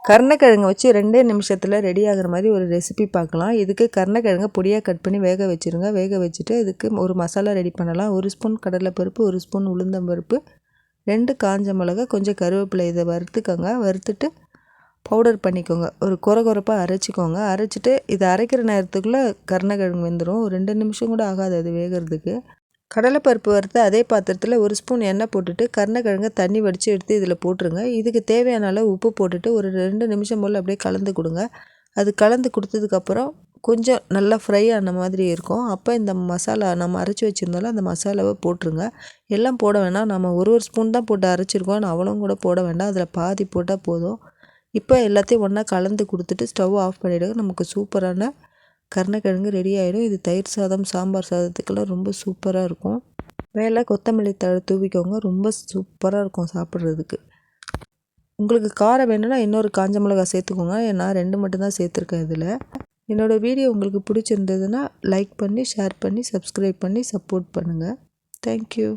கருணக்கிழங்கு வச்சு 2 நிமிஷத்தில் ரெடி ஆகிற மாதிரி ஒரு ரெசிபி பார்க்கலாம். இதுக்கு கருணக்கிழங்கை பொடியாக கட் பண்ணி வேக வச்சுருங்க. வேக வச்சுட்டு இதுக்கு ஒரு மசாலா ரெடி பண்ணலாம். 1 ஸ்பூன் கடலைப்பருப்பு, 1 ஸ்பூன் உளுந்தம்பருப்பு, 2 காஞ்ச மிளகாய், கொஞ்சம் கருவேப்பிலை. இதை வறுத்துக்கோங்க. வறுத்துட்டு பவுடர் பண்ணிக்கோங்க. ஒரு கொரகொரப்பாக அரைச்சிக்கோங்க. அரைச்சிட்டு இதை அரைக்கிற நேரத்துக்குள்ளே கருணக்கிழங்கு வெந்துடும். ஒரு 2 நிமிஷம் கூட ஆகாது அது வேகிறதுக்கு. கடலைப்பருப்பு வறுத்து அதே பாத்திரத்தில் 1 ஸ்பூன் எண்ணெய் போட்டுட்டு கருணக்கிழங்கை தண்ணி வடித்து எடுத்து இதில் போட்டுருங்க. இதுக்கு தேவையான அளவு உப்பு போட்டுட்டு ஒரு 2 நிமிஷம் போல் அப்படியே கலந்து கொடுங்க. அது கலந்து கொடுத்ததுக்கப்புறம் கொஞ்சம் நல்லா ஃப்ரை ஆன மாதிரி இருக்கும். அப்போ இந்த மசாலா நம்ம அரைச்சி வச்சுருந்தாலும் அந்த மசாலாவை போட்டுருங்க. எல்லாம் போட வேணாம். நம்ம ஒரு ஸ்பூன் தான் போட்டு அரைச்சிருக்கோம். அவ்வளோ கூட போட வேண்டாம். அதில் பாதி போட்டால் போதும். இப்போ எல்லாத்தையும் ஒன்றா கலந்து கொடுத்துட்டு ஸ்டவ் ஆஃப் பண்ணிவிடுங்க. நமக்கு சூப்பரான கருணக்கிழங்கு ரெடி ஆகிடும். இது தயிர் சாதம், சாம்பார் சாதத்துக்கெல்லாம் ரொம்ப சூப்பராக இருக்கும். மேலே கொத்தமல்லி தழை தூவிக்கோங்க. ரொம்ப சூப்பராக இருக்கும் சாப்பிட்றதுக்கு. உங்களுக்கு காரம் வேணும்னா இன்னொரு காஞ்ச மிளகாய் சேர்த்துக்கோங்க. நான் 2 மட்டும்தான் சேர்த்துருக்கேன் இதில். என்னோடய வீடியோ உங்களுக்கு பிடிச்சிருந்ததுன்னா லைக் பண்ணி, ஷேர் பண்ணி, சப்ஸ்கிரைப் பண்ணி சப்போர்ட் பண்ணுங்கள். தேங்க்யூ.